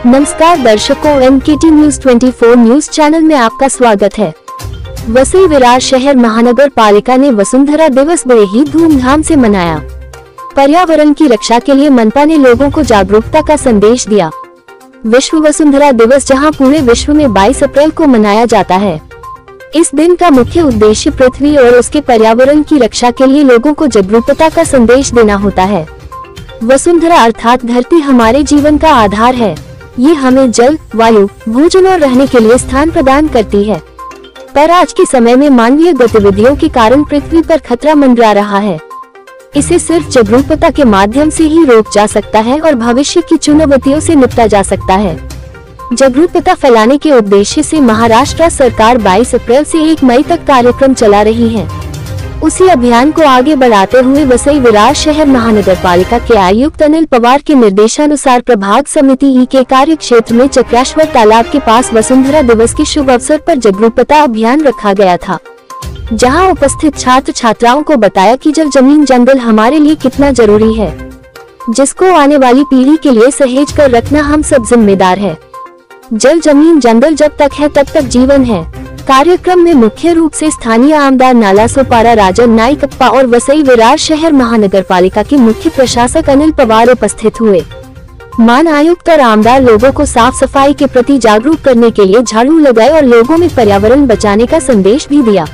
नमस्कार दर्शकों, MKT news 24 news channel में आपका स्वागत है। वसई विरार शहर महानगर पालिका ने वसुंधरा दिवस बड़े ही धूमधाम से मनाया। पर्यावरण की रक्षा के लिए मनपा ने लोगों को जागरूकता का संदेश दिया। विश्व वसुंधरा दिवस जहां पूरे विश्व में 22 अप्रैल को मनाया जाता है। इस दिन का मुख्य उद्देश्य पृथ्वी और उसके पर्यावरण की रक्षा के लिए लोगों को जागरूकता का संदेश देना होता है। वसुंधरा अर्थात धरती हमारे जीवन का आधार है। ये हमें जल, वायु, भोजन और रहने के लिए स्थान प्रदान करती है। पर आज के समय में मानवीय गतिविधियों के कारण पृथ्वी पर खतरा मंडरा रहा है। इसे सिर्फ जागरूकता के माध्यम से ही रोका जा सकता है और भविष्य की चुनौतियों से निपटा जा सकता है। जागरूकता फैलाने के उद्देश्य से महाराष्ट्र सरकार 22 अप्रैल से 1 मई तक कार्यक्रम चला रही है। उसी अभियान को आगे बढ़ाते हुए वसई विरार शहर महानगर पालिका के आयुक्त अनिल पवार के निर्देशानुसार प्रभाग समिति ई के कार्य क्षेत्र में चक्राश्वर तालाब के पास वसुंधरा दिवस के शुभ अवसर पर जागरूकता अभियान रखा गया था, जहां उपस्थित छात्र छात्राओं को बताया कि जल, जमीन, जंगल हमारे लिए कितना जरूरी है, जिसको आने वाली पीढ़ी के लिए सहेज कर रखना हम सब जिम्मेदार है। जल, जमीन, जंगल जब तक है तब तक जीवन है। कार्यक्रम में मुख्य रूप से स्थानीय आमदार नाला सोपारा राजन नाइकप्पा और वसई विरार शहर महानगर पालिका के मुख्य प्रशासक अनिल पवार उपस्थित हुए। मान आयुक्त और आमदार लोगों को साफ सफाई के प्रति जागरूक करने के लिए झाड़ू लगाए और लोगों में पर्यावरण बचाने का संदेश भी दिया।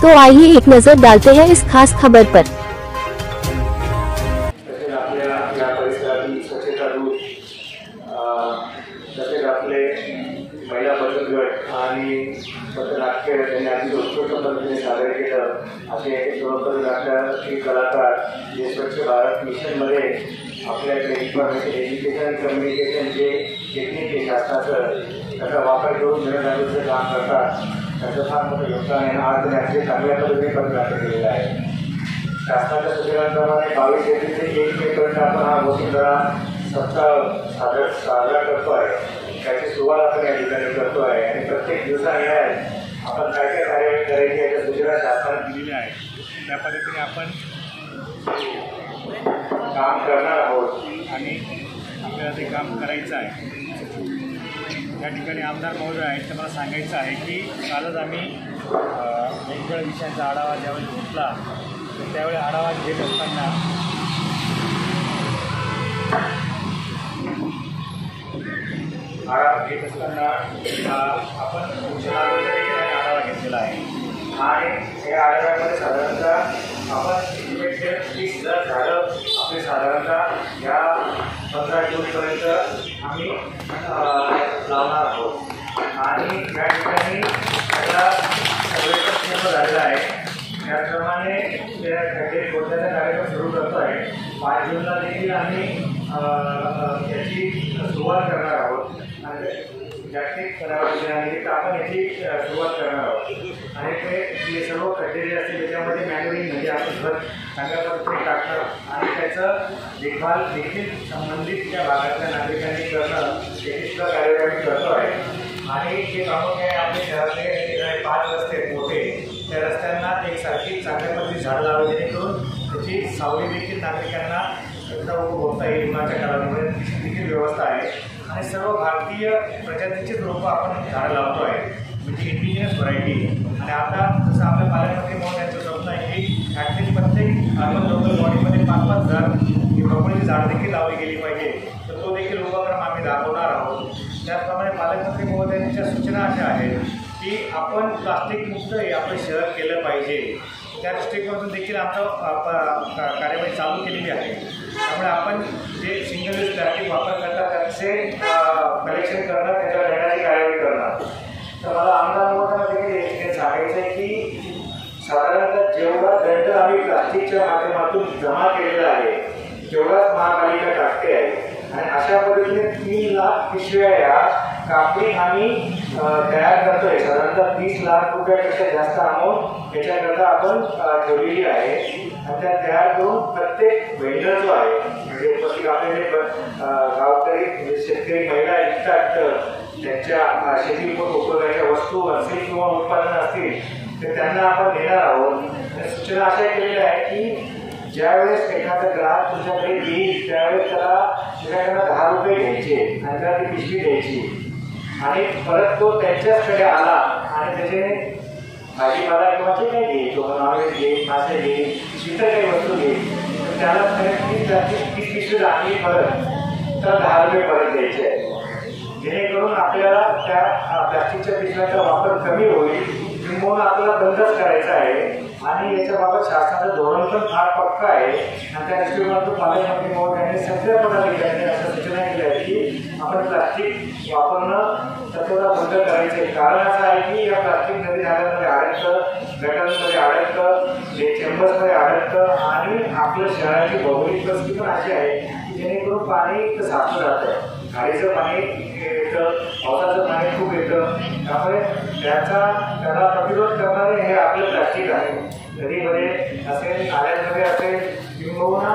तो आइए एक नजर डालते हैं इस खास खबर पर। महिला बचत गट आणि पथनाट्य त्यांनी अगदी उत्कृष्ट पद्धतीने सादर केलं। असे जबाबदार कलाकार जे स्वच्छ भारत मिशनमध्ये आपल्याकडे इन्फॉर्मेशन एज्युकेशन कम्युनिकेशन जे टेक्निक आहे शासनाचं त्याचा वापर करून जनजागृतीचं काम करतात, त्याचं फार मोठं योगदान आहे। आज त्यांनी अगदी चांगल्या पद्धतीने पथनाट्य केलेलं आहे। शासनाच्या सूचनांप्रमाणे 22 एप्रिल ते 1 मेपर्यंत आपण हा वसुंधरा सप्ताह साजरा करतो आहे। त्याची सुरुवात आपण या ठिकाणी करतो आहे आणि प्रत्येक दिवसाने आपण काय काय कार्यवाही करायची याच्या सूचना शासनाने दिलेल्या आहेत। त्या पद्धतीने आपण काम करणार आहोत आणि आपल्याला ते काम करायचं आहे। या ठिकाणी आमदार महोदय आहेत, तर मला सांगायचं आहे की कालच आम्ही वेगवेगळ्या विषयांचा आढावा ज्यावेळी घेतला, तर त्यावेळी आढावा घेत असताना आपण आढावा घेतलेला आहे आणि या आढाव्यामध्ये साधारणतः आपण 30,000 झाडं आपली साधारणतः या 15 जूनपर्यंत आम्ही लावणार आहोत आणि या ठिकाणी त्याला सगळं झालेलं आहे। त्याप्रमाणे खड्डे खोदण्याचा कार्यक्रम सुरू करतो आहे। 5 जूनला देखील आम्ही याची सुरुवात करणार आहोत आणि जागतिक पर्यावरण दिनानिमित्त आपण याची सुरुवात करणार आहोत आणि ते सर्व खड्डे जे असतील त्याच्यामध्ये मॅन्युअलिंग म्हणजे आपण घर चांगल्या पद्धतीने टाकणं आणि त्याचं देखभाल देखील संबंधित त्या भागातल्या नागरिकांनी करणं याची सुद्धा कार्यवाही करतो आहे। आणि ते प्रामुख्याने आपल्या शहरातले 5 रस्ते मोठे, त्या रस्त्यांना एकसारखी चांगल्या पद्धतीने झाडं लावावी जेणेकरून त्याची सावली देखील नागरिकांना उपभोगता येईल। उन्हाच्या काळामध्ये देखील व्यवस्था आहे आणि सर्व भारतीय प्रजातीचीच रोपं आपण झाडं लावतो आहे, म्हणजे इंडिजिनस व्हरायटी। आणि आता जसं आपल्या पालकमंत्री महोदयांचं स्वप्न आहे की ॲटलीस्ट प्रत्येक अर्बन लोकल बॉडीमध्ये 5,000 ब्रोकोलीची झाडं देखील लावली गेली पाहिजे, तर तो देखील उपक्रम आम्ही राबवणार आहोत। त्याचप्रमाणे पालकमंत्री महोदयांच्या सूचना अशा आहेत की आपण प्लास्टिक मुक्त हे आपलं शहर केलं पाहिजे। त्या दृष्टिकोनातून देखील आमचा कार्यवाही चालू केलेली आहे। त्यामुळे आपण जे सिंगल यूज प्लास्टिक वापर करतात त्याचे कलेक्शन करणं, त्याच्यावर देण्याची कार्यवाही करणं। तर मला आमदार महोदयांना देखील हे सांगायचं आहे की साधारणतः जेवढा दंड आम्ही प्लास्टिकच्या माध्यमातून जमा केलेला आहे तेवढाच महापालिका टाकते आहे आणि अशा पद्धतीने 3 लाख पिशव्या या कापडी आम्ही तयार करतो आहे। साधारणतः 30 लाख रुपयापेक्षा जास्त अमाऊंट याच्याकरता आपण ठेवलेली आहे आणि त्या तयार करून प्रत्येक वेंडर जो आहे म्हणजे प्रत्येक आपले जे गावकरी शेतकरी महिला विकतात त्यांच्या शेती उपयोगाच्या वस्तू असतील किंवा उत्पादनं असतील तर त्यांना आपण देणार आहोत। सूचना अशा केलेल्या आहेत की ज्यावेळेस एखादा ग्राहक तुमच्याकडे येईल त्यावेळेस त्याला त्याच्याकडनं 10 रुपये घ्यायचे आणि त्याला ती पिशवी द्यायची आणि परत तो त्यांच्याचकडे आला आणि त्याचे भाजीपाला किंवा जे काही घे, तो नॉनव्हेज घे, मासे घे, इतर काही वस्तू घे, तर त्याला ती पिशवी आणली परत तर 10 रुपये परत द्यायचे आहे. जेणेकरून आपल्याला त्या प्लास्टिकच्या पिशव्याचा वापर कमी होईल, किंवा आपल्याला बंदच करायचा आहे. आणि याच्याबाबत शासनाचं धोरण पण फार पक्का आहे आणि त्या दृष्टिकोनातून पालकमंत्री महोदयांनी सगळ्या पदाधिकाऱ्यांनी अशा सूचना केल्या आहेत की आपण प्लास्टिक वापरणं तत्वता बंद करायचं आहे. कारण असं आहे की या प्लास्टिक नदी नाल्यांमध्ये अडकतं, गटारांमध्ये अडकतं, जे चेंबर्समध्ये अडकतं आणि आपल्या शहराची भौगोलिक परिस्थिती पण अशी आहे की जेणेकरून पाणी साचलं जातं. गाडीचं पाणी येतं, पावसाचं पाणी खूप येतं, त्यामुळे त्याला प्रतिरोध करणारे हे आपलं प्लास्टिक आहे. नदीमध्ये असेल, नाल्यांमध्ये असेल, किंबहुना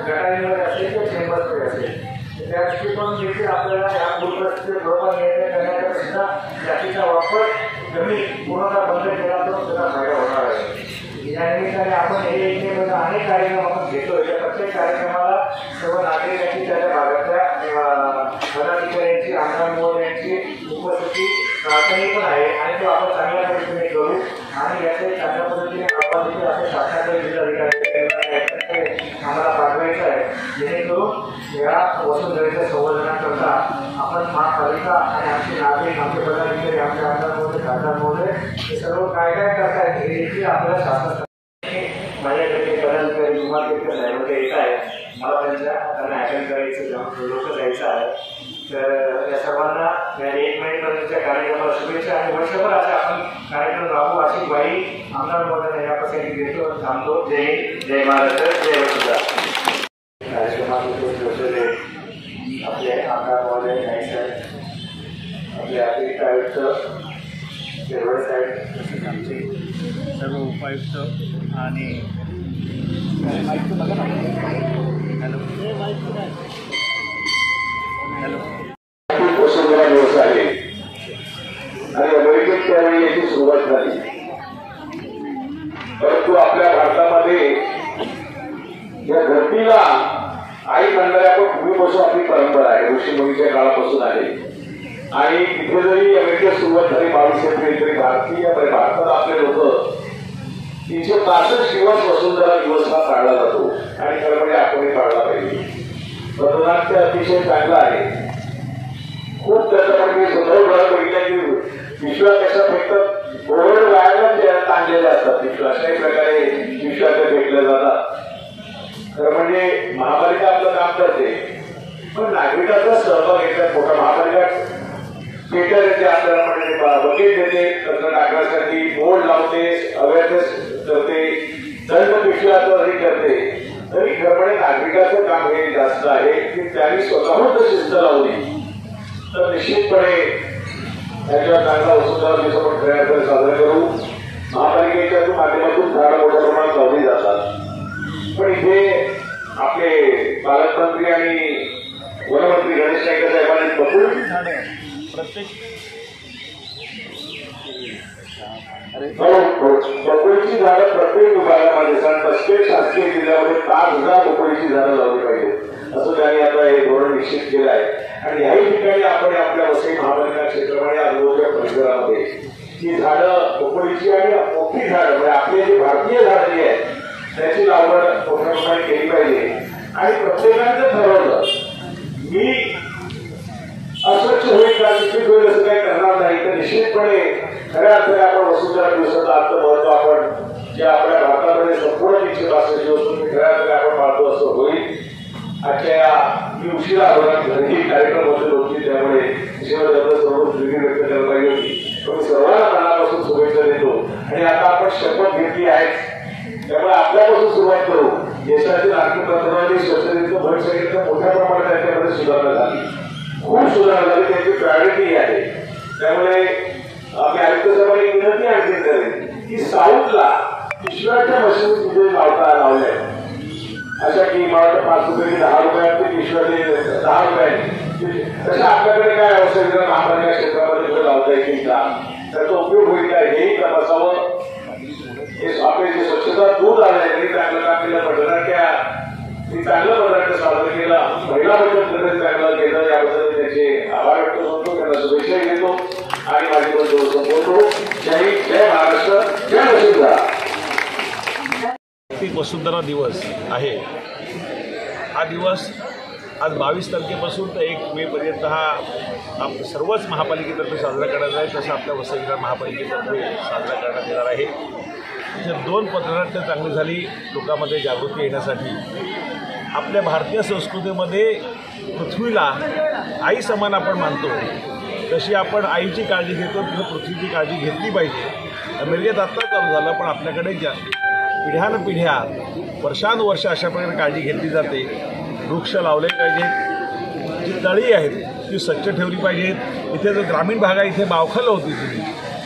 गटारीमध्ये असेल किंवा चेंबर्समध्ये असेल, त्या दृष्टिकोन देखील आपल्याला या पूर परिस्थितीत थोडंफार नियंत्रण करण्याकरिता प्लास्टिकचा वापर कमी पूर्णतः बंद केला तर त्याचा फायदा होणार आहे. या निमित्ताने आपण हे एकमेकांचे अनेक कार्यक्रम आपण घेतो. या प्रत्येक कार्यक्रमाला सर्व नागरिकांची, त्याच्या भागातल्या पदाधिकाऱ्यांची, आमदार महोदयांची उपस्थिती प्रार्थना पण आहे आणि तो आपण चांगल्या पद्धतीने करू आणि याचे चांगल्या पद्धतीने आपण देखील आपल्या शासनाकडे जिल्हाधिकारी आम्हाला पाठवायचं आहे. जेणेकरून या वसुंधरेच्या संवर्धनाकरता आपण महापालिका आणि आमचे नागरिक, आमचे पदाधिकारी, आमचे आमदार महोदय, खासदार महोदय हे सर्व काय काय करतायत हे देखील आपल्याला शासन माझ्याकडे पदाधिकारी विभाग साहेब येत आहे. मला त्यांना अटेंड करायचं, लोक जायचं आहे. तर या सर्वांना या 1 महिन्यापर्यंतच्या कार्यक्रमाला शुभेच्छा आणि वर्षभर असे आपण कार्यक्रम राबवू अशी ग्वाही आमदार महोदयांना या प्रसंगी देतो. थांबतो. जय हिंद, जय महाराष्ट्र, जय वसुंधरा. कार्यक्रमात उपस्थित आपले आमदार महोदय, नाईक साहेब, आपले अतिरिक्त आयुक्त शिरवळे साहेब, आमचे सर्व उपायुक्त आणि वसुंधरा दिवस आहे आणि अमेरिकेत त्यावेळी याची सुरुवात झाली. परंतु आपल्या भारतामध्ये या धरतीला आई म्हणणाऱ्या आपण पूर्वीपासून आपली परंपरा आहे, ऋषीमुनीच्या काळापासून आहे. आणि तिथे जरी अमेरिकेत सुरुवात झाली 22 एप्रिल, तरी भारतात आपले लोक 365 दिवस वसुंधरा दिवस हा पाळला जातो आणि खरं म्हणजे आपणही पाळला पाहिजे. मतदान ते अतिशय चांगलं आहे. खूप त्याच्यामध्ये सुंदर बघितल्या की पिशव्या कशा फक्त बोर्ड व्यायाला ताणलेल्या असतात. पिशव्या अशाही प्रकारे पिशव्या ते फेकल्या जातात. खरं म्हणजे महापालिका आपलं काम करते, पण नागरिकांचा सहभाग घेतात. मोठा महापालिका पेटर येते, आपल्याला म्हणजे बकेट देते, कचरा टाकण्यासाठी बोर्ड लावते, अवेअरनेस करते, दंड पिशव्याही करते. तरी खरं म्हणजे नागरिकाचं काम हे जास्त आहे की त्यांनी स्वतःहून जर शिस्त लावली तर निश्चितपणे याच्यावर चांगला वसुंधरा दिवस आपण खऱ्या अर्थाने साजरा करू. महापालिकेच्या माध्यमातून झाडं मोठ्या प्रमाणात लावली जातात. पण इथे आपले पालकमंत्री आणि वनमंत्री गणेश नाईक साहेबांनी बकुळीची झाडं प्रत्येक विभागामध्ये प्रत्येक शासकीय जिल्ह्यामध्ये 5,000 बकुळीची झाडं लावली पाहिजे असं त्यांनी आता हे धोरण निश्चित केलं आहे. आणि याही ठिकाणी आपण आपल्या वसई महापालिका क्षेत्रामध्ये आजूबाजूच्या परिसरामध्ये ही झाडं बकुळीची आणि मोठी झाडं म्हणजे आपली जी भारतीय झाडं जी आहेत त्याची लागवड मोठ्या प्रमाणात केली पाहिजे. आणि प्रत्येकाने जर ठरवलं मी अस्वच्छ होईल का निश्चित होईल असं काही करणार नाही, तर निश्चितपणे खऱ्या अर्थाने आपण वसुंधरा दिवसाचं अर्थ महत्व आपण जे आपल्या भारतामध्ये संपूर्ण 365 दिवस खऱ्या अर्थाने आपण पाळतो असं होईल. आजच्या मी उशिरा घरी कार्यक्रम होते होती, त्यामुळे सर्व स्थिती व्यक्त करायला पाहिजे होती. पण सर्वांना मनापासून शुभेच्छा देतो. आणि आता आपण शपथ घेतली आहे, त्यामुळे आपल्यापासून सुरुवात करू. देशातील आर्थिक तंत्रज्ञानाने स्वच्छतेचं भर सगळीकडे मोठ्या प्रमाणात त्याच्यामध्ये सुधारणा झाली, खूप सुधारणा झाली, त्याची प्रायोरिटी आहे. त्यामुळे आम्ही आयुक्त साहेबांनी विनंती आणखी करेन की साऊथला पिशव्याच्या मशीन तिथे लावल्या अशा की मला 5 रुपये 10 रुपयात पिशव्याचे 10 रुपयांनी तशा आपल्याकडे काय अवसर महापालिका क्षेत्रामध्ये लावता येईल का, त्याचा उपयोग होईल का हेही तपासावं. आपले जे स्वच्छता दूध आले तरी चांगलं काम केलं पडलं. त्या ती चांगलं पदार्थ सादर केला, महिला बचत गट चांगलं केलं, याबद्दल त्याचे आभार व्यक्त करतो, त्यांना शुभेच्छा देतो आणि माझी बोलतो संपवतो. जय हिंद, जय महाराष्ट्र, जय वसुंधरा. वसुंधरा दिवस आहे. हा दिवस आज 22 तारखेपासून तर 1 मे पर्यंत हा सर्वच महापालिकेतर्फे साजरा करण्यात आहे. तसं आपल्या वसई विरार महापालिकेतर्फे साजरा करण्यात येणार आहे. तिथे 2 पथनाट्य चांगली झाली लोकांमध्ये जागृती येण्यासाठी. आपल्या भारतीय संस्कृतीमध्ये पृथ्वीला आई समान आपण मानतो, तशी आपण आईची काळजी घेतो तसं पृथ्वीची काळजी घेतली पाहिजे. अमेरिकेत आत्ता चालू झालं, पण आपल्याकडे पिढ्यानपिढ्या वर्षानुवर्ष अशा प्रकारे काळजी घेतली जाते. वृक्ष लावले पाहिजेत, जी तळी आहेत ती स्वच्छ ठेवली पाहिजेत. इथे जो ग्रामीण भाग आहे इथे बावखलं होती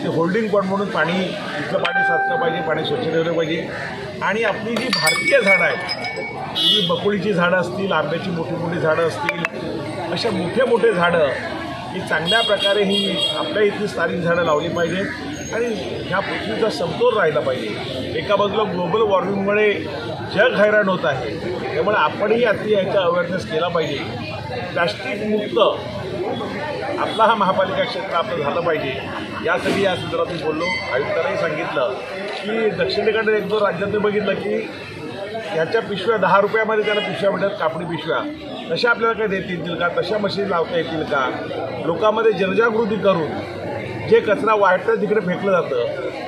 ते होल्डिंग पॉईंट म्हणून पाणी इथलं पाणी साचलं पाहिजे, पाणी स्वच्छ ठेवलं पाहिजे. आणि आपली जी भारतीय झाडं आहेत, जी बकुळीची झाडं असतील, आंब्याची मोठी मोठी झाडं असतील, अशा मोठे झाडं ही चांगल्या प्रकारे ही आपल्या इथली स्थानिक झाडं लावली पाहिजेत आणि ह्या पृथ्वीचा समतोल राहिला पाहिजे. एका बाजूला ग्लोबल वॉर्मिंगमुळे जग हैराण होत आहे, त्यामुळे आपणही याचा अवेअरनेस केला पाहिजे. प्लॅस्टिक मुक्त आपला हा महापालिका क्षेत्र आपलं झालं पाहिजे, यासाठी या संदर्भात मी बोललो. आयुक्तांनाही सांगितलं की दक्षिणेकडे 1-2 राज्यात बघितलं की ह्याच्या पिशव्या 10 रुपयामध्ये त्याला पिशव्या मिळतात, कापडी पिशव्या. तशा आपल्याला काही देता येतील का? तशा मशीन लावता येतील का? लोकांमध्ये जनजागृती करून जे कचरा वाटतं तिकडे फेकलं जातं,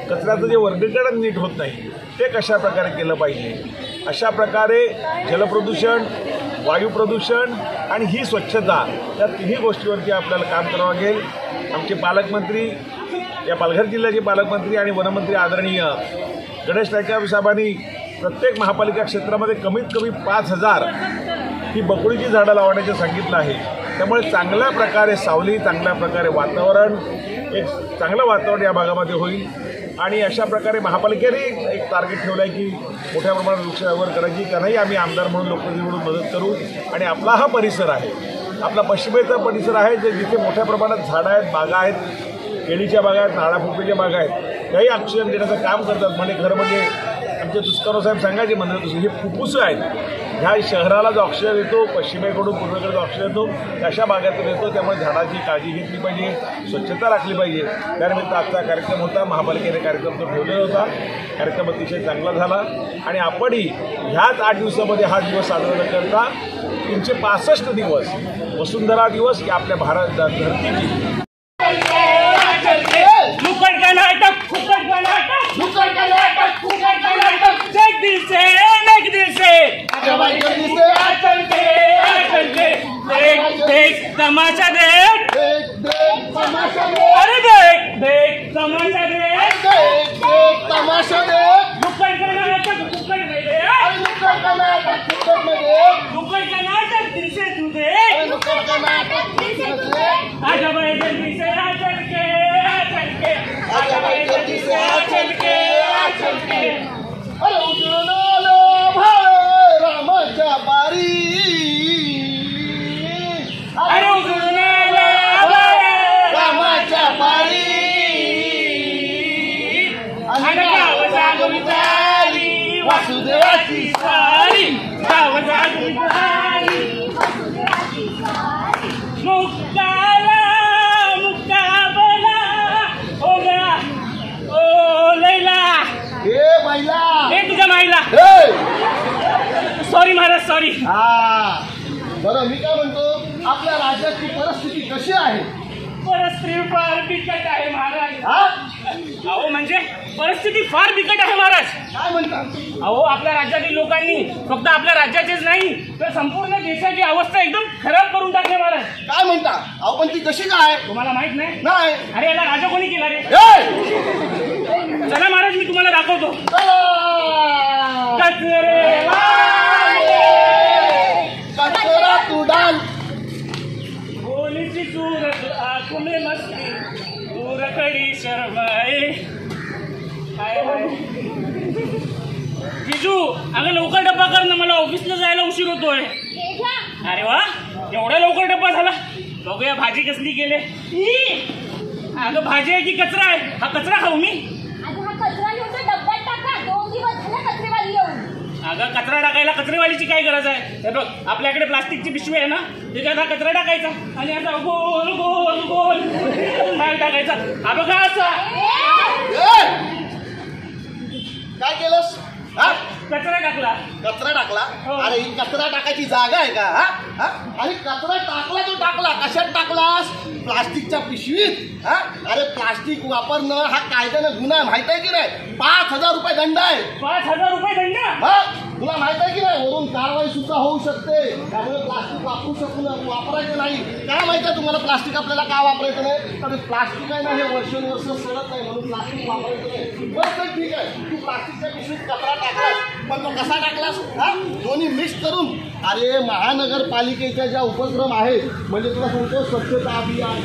कचऱ्याचं जे वर्गीकरण नीट होत नाही ते कशा प्रकारे केलं पाहिजे. अशा प्रकारे जलप्रदूषण, वायू प्रदूषण आणि ही स्वच्छता या तिन्ही गोष्टीवरती आपल्याला काम करावं लागेल. आमचे पालकमंत्री, या पालघर जिल्ह्याचे पालकमंत्री आणि वनमंत्री आदरणीय गणेश नाईक साहेबांनी प्रत्येक महापालिका क्षेत्रामध्ये कमीत कमी 5000 ही बकुळीची झाडं लावण्याचे सांगितलं आहे. त्यामुळे चांगल्या प्रकारे सावली, चांगल्या प्रकारे वातावरण, एक चांगलं वातावरण या भागामध्ये होईल. आणि अशा प्रकारे महापालिकेने एक टार्गेट ठेवलं आहे की मोठ्या प्रमाणात वृक्ष लागवड करायची. त्यांनाही आम्ही आमदार म्हणून लोकप्रतिनिधी म्हणून मदत करू. आणि आपला हा परिसर आहे, आपला पश्चिमेचा परिसर आहे, जे जिथे मोठ्या प्रमाणात झाडं आहेत, बागा आहेत, केळीच्या बागा आहेत, नारळापोपळीच्या बागा आहेत, त्याही ऑक्सिजन देण्याचं काम करतात. म्हणजे खरं म्हणजे आमचे तुस्कारो साहेब सांगायचे म्हणतात हे फुफ्फुसं आहेत. ह्या शहराला जो ऑक्सिजन येतो, पश्चिमेकडून पूर्वेकडे जो ऑक्सिजन येतो अशा भागातून येतो. त्यामुळे झाडाची काळजी घेतली पाहिजे, स्वच्छता राखली पाहिजे. त्यानिमित्त आजचा कार्यक्रम होता, महापालिकेने कार्यक्रम तो ठेवलेला होता. कार्यक्रम अतिशय चांगला झाला आणि आपणही ह्याच 8 दिवसामध्ये हा दिवस साजरा करता 365 दिवस वसुंधरा दिवस की आपल्या भारत धरतीची तमाशा देख, अरे देख तमाशा देख, तमाशा देख. नुक्कड़ का नाटक नुक्कड़ में दे, नुक्कड़ का नाटक नुक्कड़ में दे, नुक्कड़ का नाटक दिल से तू दे, नुक्कड़ का नाटक दिल से तू दे. आजा भाई जल्दी से आ चल के, आजा भाई जल्दी से आ चल के. अरे उजळून आलो भाई रामाच्या पारी, अरे उजळून आलो भाई रामाच्या पारी. आणि गाव जागून झाली वासुदेवाची सारी, गाव जागून झाली मुक्काला मुक्काबला ओ गा ओ लैला हे महिला हे तुझ्या माईला. Sorry Maharaj, sorry. बरं, मी काय म्हणतो, आपल्या राज्याची परिस्थिती कशी आहे? परिस्थिती फार बिकट आहे महाराज. अहो म्हणजे परिस्थिती फार बिकट आहे महाराज. काय म्हणतात? अहो आपल्या राज्यातील लोकांनी फक्त आपल्या राज्याचेच नाही तर संपूर्ण देशाची अवस्था एकदम खराब करून टाकली महाराज. काय म्हणता? अहो पण ती कशी काय? तुम्हाला माहित नाही? नाही. अरे याला राजा कोणी केला रे? चला महाराज मी तुम्हाला दाखवतो. कचरा तू डाल, भोलीची सूरत आंखों में मस्ती, दूर खड़ी शर्माए. जिजू अगं लवकर डब्बा कर ना, मला ऑफिसला जायला उशीर होतोय. अरे वा, एवढा लवकर डब्बा झाला. बघूया भाजी कसली केले. अगं भाजी आहे की कचरा आहे? हा कचरा खाऊ मी. हा कचरा नेऊन डब्यात टाका. 2 दिवस झाले कचरेवाली येऊन. अगं कचरा टाकायला कचरेवालीची काय गरज आहे? हे बघ आपल्याकडे प्लास्टिकची पिशवी आहे ना, त्याच्यात हा कचरा टाकायचा आणि आता गोल गोल गोल बाहेर टाकायचा. हा बघा असं काय केलंस? हा कचरा टाकला. कचरा टाकला? हो. अरे ही कचरा टाकायची जागा आहे का? हा आणि कचरा टाकला तो टाकला, कशात टाकलास? प्लास्टिकच्या पिशवीत. हा अरे प्लास्टिक वापरणं हा कायद्यानं गुन्हा आहे, माहित आहे की नाही? 5,000 रुपये दंड आहे. 5,000 रुपये दंड? हा तुला माहित आहे की नाही? वरून कारवाई सुद्धा होऊ शकते. त्यामुळे प्लास्टिक वापरायचं नाही. काय माहिती आहे तुम्हाला प्लास्टिक आपल्याला का वापरायचं नाही? तर प्लास्टिक आहे ना हे वर्षानुवर्ष सडत नाही, म्हणून प्लास्टिक वापरायचं नाही. बस तर ठीक आहे, तू प्लास्टिकच्या पिशवीत कचरा टाकलास, पण तो कसा टाकलास? हा दोन्ही मिक्स करून. अरे महानगरपालिकेच्या ज्या उपक्रम आहेत, म्हणजे तुला सांगतो स्वच्छता अभियान,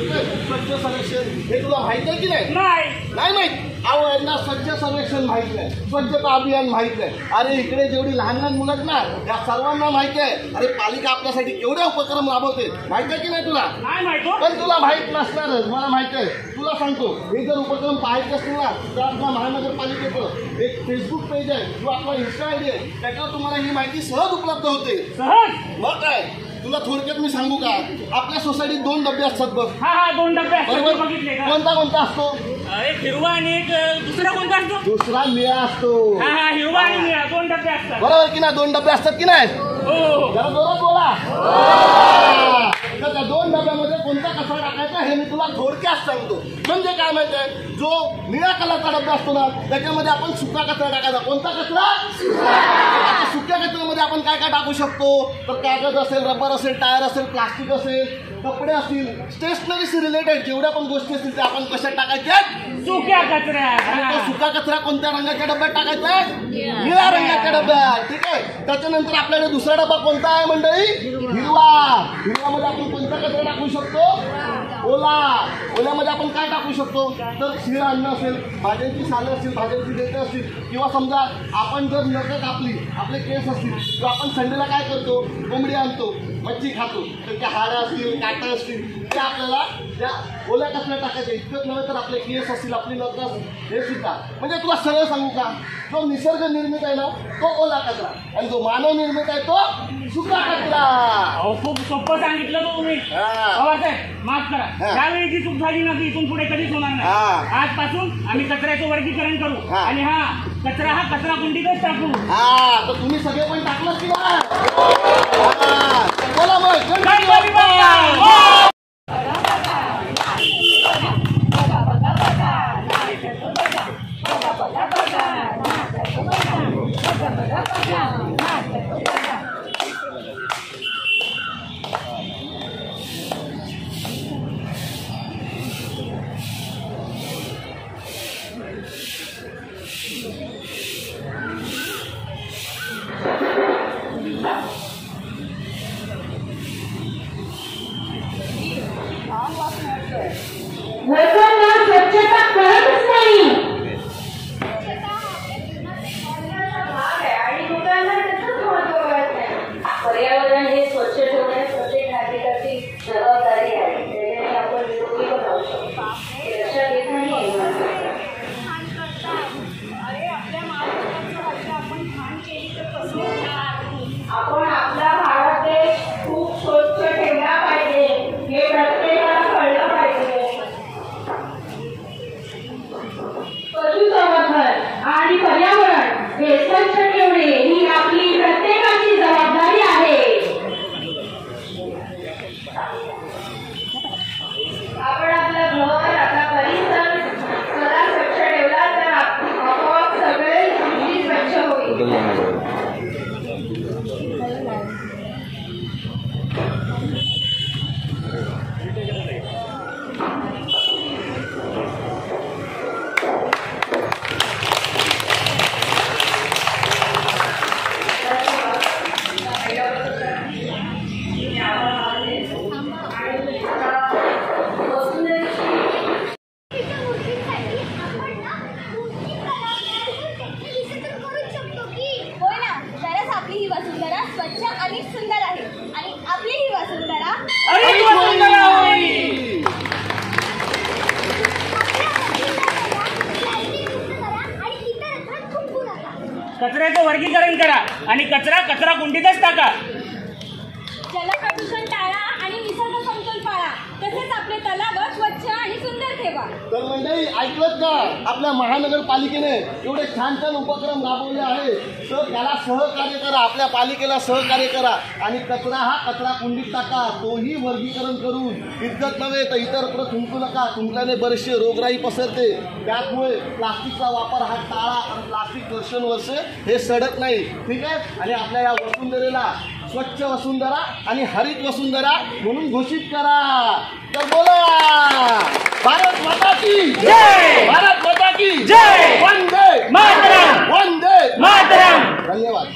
स्वच्छ सर्वेक्षण, हे तुला माहित आहे की नाही? नाही माहित. अहो यांना स्वच्छ सर्वेक्षण माहित नाही, स्वच्छता अभियान माहित नाही. अरे इकडे जेवढी लहान लहान मुलं आहेत ना, त्या सर्वांना माहिती आहे. अरे पालिका आपल्यासाठी केवढे उपक्रम राबवते, माहिती आहे की नाही तुला? नाही माहिती. पण तुला माहित नसणारच, मला माहिती आहे. तुला सांगतो, हे जर उपक्रम पाहायचे असतील ना, तर आपल्या महानगरपालिकेचं एक फेसबुक पेज आहे, जो आपला इन्स्टा आयडी आहे, त्याच्यावर तुम्हाला ही माहिती सहज उपलब्ध होते. सहज? मग काय, तुला थोडक्यात मी सांगू का? आपल्या सोसायटीत 2 डबे असतात बघ. हा 2 डबे असतात, बरोबर. बघितले का? कोणता असतो? एक हिरवा आणि एक दुसरा कोणता असतो? दुसरा निळा असतो. हा हिरवा आणि निळा 2 डबे असतात. बरोबर की ना? 2 डबे असतात की नाही? हो. जरा जोरात बोला. तर त्या 2 डब्यामध्ये कोणता कचरा टाकायचा हे मी तुला थोडक्यात सांगतो. म्हणजे काय माहिती आहे, जो निळ्या कलरचा डबा असतो ना, त्याच्यामध्ये आपण सुका कचरा टाकायचा. कोणता कचरा? आता सुक्या कचऱ्यामध्ये आपण काय काय टाकू शकतो? तर कागद असेल, रबर असेल, टायर असेल, प्लास्टिक असेल, कपडे असतील, स्टेशनरीशी रिलेटेड जेवढ्या पण गोष्टी असतील त्या आपण कशात टाकायच्या? सुक्या कचऱ्यात. आणि तो सुका कचरा कोणत्या रंगाच्या डब्यात टाकायचा आहे? निळ्या रंगाच्या डब्यात. ठीक आहे. त्याच्यानंतर आपल्याकडे दुसरा डबा कोणता आहे मंडळी? हिरवा. हिरवामध्ये आपण कोणता कचरा टाकू शकतो? ओल्यामध्ये आपण काय टाकू शकतो? तर शिळ अन्न असेल, भाज्यांची सालं असतील, भाज्यांची देठं असतील, किंवा समजा आपण जर नखं कापली, आपले केस असतील, तर आपण संडेला काय करतो? कोंबडी आणतो, मच्छी खातो, तर त्या हाडं असतील, काटं असतील, ते आपल्याला त्या ओल्या कचऱ्यात टाकायचे. इतकंच नव्हे तर आपले केस असतील, आपली नखं असतील, हे सुद्धा. म्हणजे तुला सरळ सांगू का, जो निसर्ग निर्मित आहे ना तो ओला कचरा, आणि जो मानव निर्मित आहे तो सुका कचरा. खूप सोपं सांगितलं तो तुम्ही. माफ करा, त्यावेळी जी चूक झाली ना ती इथून पुढे कधीच होणार नाही. आजपासून आम्ही कचऱ्याचं वर्गीकरण करू आणि कचरा हा कचरा कुंडीतच टाकू. तर तुम्ही सगळे पण टाकलं की नाही? बोला मग. लोकांना स्वच्छता कळतच नाही आणि लोकांना वर्गीकरण करा आणि कचरा कुंडीतच टाका. जलप्रदूषण टाळा आणि निसर्ग समतोल पाळा. तसेच आपले तलाव स्वच्छ आणि सुंदर ठेवा. तर मंडळी ऐकलं का, आपल्या महानगरपालिकेने एवढे छान छान उपक्रम राबवले आहे. तर त्याला सहकार्य करा, आपल्या पालिकेला सहकार्य करा आणि कचरा कुंडीत टाका. तोही वर्गीकरण करून इतकंच नव्हे तर इतरत्र थुंकू नका. तुमच्याने बरेचसे रोगराई पसरते. त्यामुळे प्लास्टिकचा वापर हा टाळा आणि प्लास्टिक वर्षानुवर्ष हे सडत नाही. ठीक आहे. आणि आपल्या या वसुंधरेला स्वच्छ वसुंधरा आणि हरित वसुंधरा म्हणून घोषित करा. तर बोला भारत माता की जय. भारत माता की जय. वंदे मातरम. वंदे मातरम. धन्यवाद.